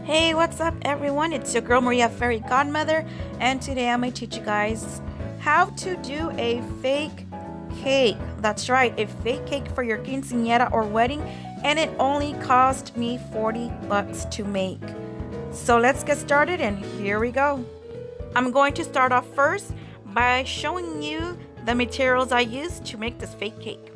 Hey, what's up everyone? It's your girl Maria Fairy Godmother, and today I'm going to teach you guys how to do a fake cake. That's right, a fake cake for your quinceañera or wedding, and it only cost me 40 bucks to make. So let's get started, and here we go. I'm going to start off first by showing you the materials I used to make this fake cake.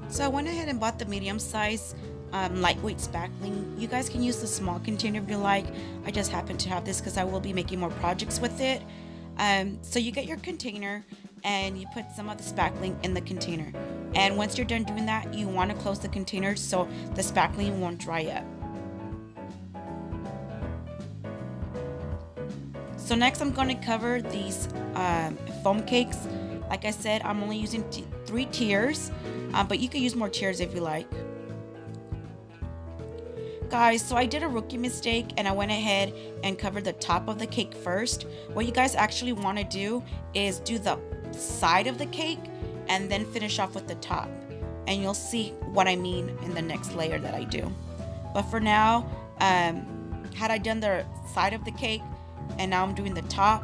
So I went ahead and bought the medium size lightweight spackling. You guys can use the small container if you like. I just happen to have this because I will be making more projects with it. So you get your container and you put some of the spackling in the container. And once you're done doing that, you want to close the container so the spackling won't dry up. So next I'm going to cover these foam cakes. Like I said, I'm only using 3 tiers, but you can use more tiers if you like. Guys, so I did a rookie mistake and I went ahead and covered the top of the cake first. What you guys actually want to do is do the side of the cake and then finish off with the top. And you'll see what I mean in the next layer that I do. But for now, had I done the side of the cake and now I'm doing the top,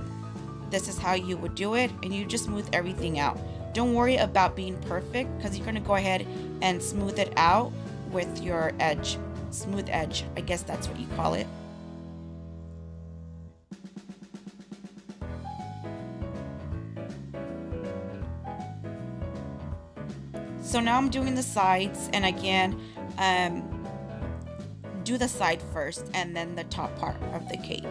this is how you would do it, and you just smooth everything out. Don't worry about being perfect because you're going to go ahead and smooth it out with your edge. Smooth edge, I guess that's what you call it. So now I'm doing the sides, and again, do the side first and then the top part of the cake.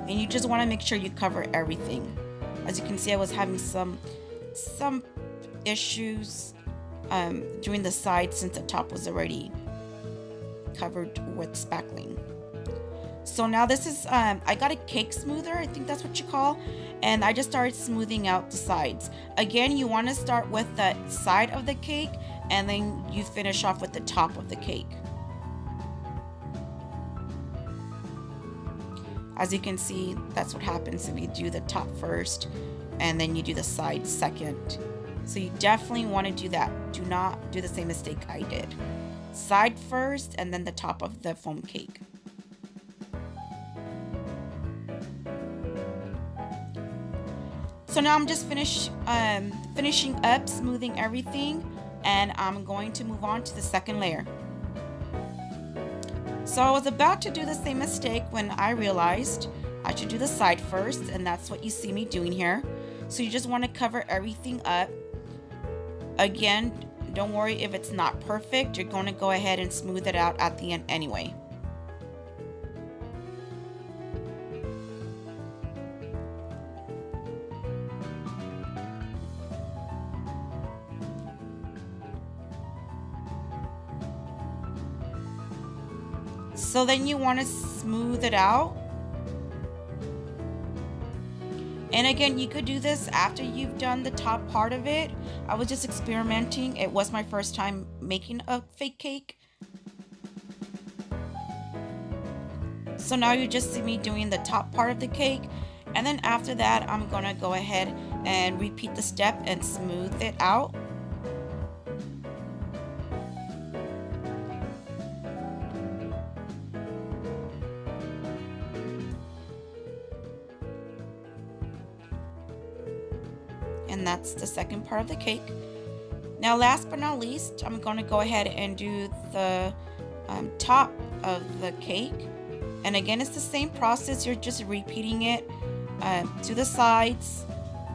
And you just want to make sure you cover everything. As you can see, I was having some issues doing the side since the top was already covered with spackling. So now this is, I got a cake smoother, I think that's what you call, and I just started smoothing out the sides. Again, you want to start with the side of the cake and then you finish off with the top of the cake. As you can see, that's what happens if you do the top first and then you do the side second. So you definitely want to do that. Do not do the same mistake I did. Side first and then the top of the foam cake. So now I'm just finishing up, smoothing everything, and I'm going to move on to the second layer. So I was about to do the same mistake when I realized I should do the side first, and that's what you see me doing here. So you just want to cover everything up. Again, don't worry if it's not perfect. You're going to go ahead and smooth it out at the end anyway. So then you want to smooth it out. And again, you could do this after you've done the top part of it. I was just experimenting. It was my first time making a fake cake. So now you just see me doing the top part of the cake. And then after that, I'm going to go ahead and repeat the step and smooth it out. And that's the second part of the cake. Now last but not least, I'm going to go ahead and do the top of the cake. And again, it's the same process. You're just repeating it to the sides,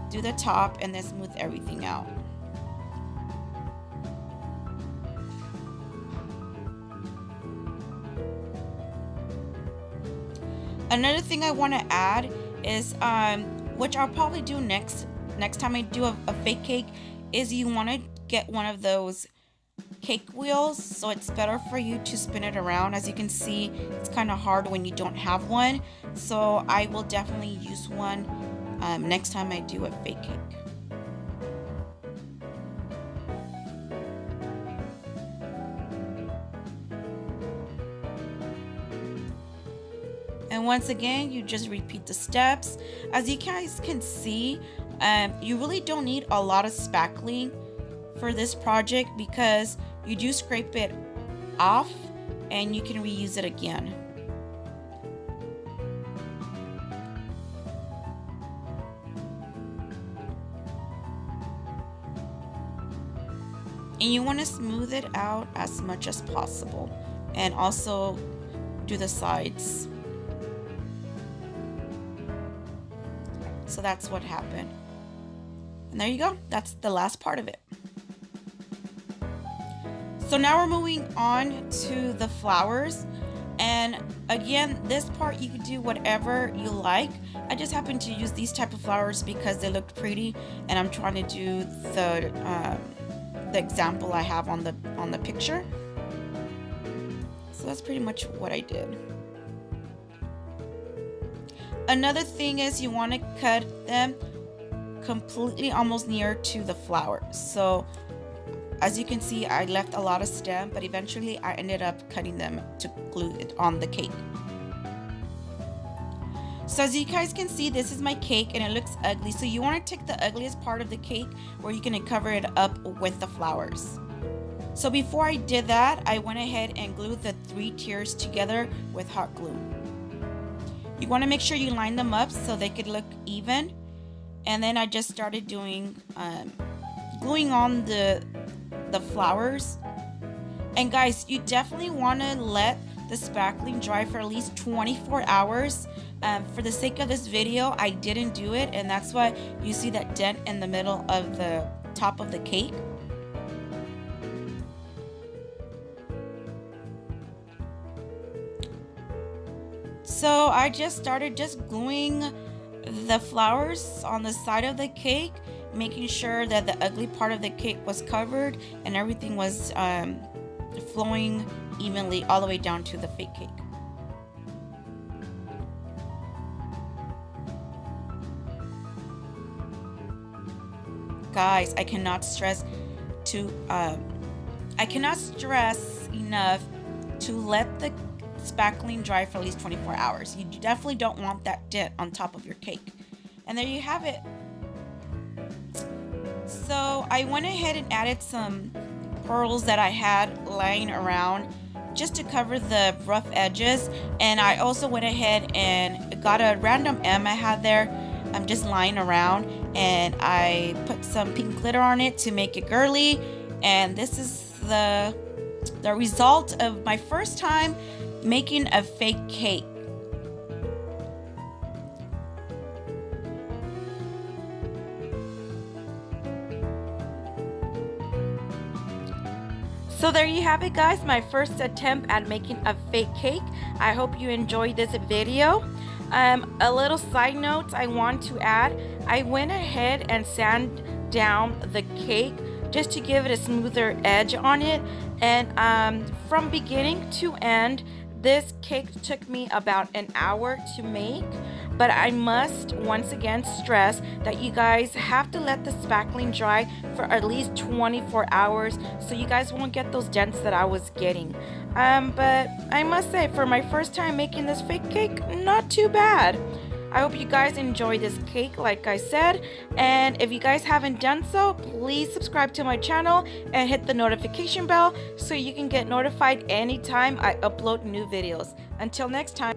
do the top, and then smooth everything out. Another thing I want to add is, which I'll probably do next time I do a fake cake, is you want to get one of those cake wheels, so it's better for you to spin it around. As you can see, it's kind of hard when you don't have one, so I will definitely use one next time I do a fake cake. And once again, you just repeat the steps. As you guys can see, you really don't need a lot of spackling for this project because you do scrape it off and you can reuse it again. And you want to smooth it out as much as possible, and also do the sides. So that's what happened. And there you go. That's the last part of it. So now we're moving on to the flowers. And again, this part you can do whatever you like. I just happen to use these type of flowers because they look pretty, and I'm trying to do the example I have on the picture. So that's pretty much what I did. Another thing is you want to cut them completely almost near to the flower. So as you can see, I left a lot of stem, but eventually I ended up cutting them to glue it on the cake. So as you guys can see, this is my cake and it looks ugly. So you want to take the ugliest part of the cake where you're going to cover it up with the flowers. So before I did that, I went ahead and glued the 3 tiers together with hot glue. You want to make sure you line them up so they could look even. And then I just started doing gluing on the flowers. And guys, you definitely want to let the spackling dry for at least 24 hours. For the sake of this video, I didn't do it, and that's why you see that dent in the middle of the top of the cake. So I just started gluing the flowers on the side of the cake, making sure that the ugly part of the cake was covered and everything was flowing evenly all the way down to the fake cake. Guys, I cannot stress enough to let the spackling dry for at least 24 hours. You definitely don't want that dent on top of your cake. And there you have it. So I went ahead and added some pearls that I had lying around just to cover the rough edges, and I also went ahead and got a random M I had there just lying around, and I put some pink glitter on it to make it girly. And this is the result of my first time making a fake cake. So there you have it, guys, my first attempt at making a fake cake. I hope you enjoyed this video. A little side note I want to add, I went ahead and sanded down the cake just to give it a smoother edge on it. And from beginning to end, this cake took me about an hour to make. But I must once again stress that you guys have to let the spackling dry for at least 24 hours so you guys won't get those dents that I was getting. But I must say, for my first time making this fake cake, not too bad. I hope you guys enjoy this cake like I said, and if you guys haven't done so, please subscribe to my channel and hit the notification bell so you can get notified anytime I upload new videos. Until next time.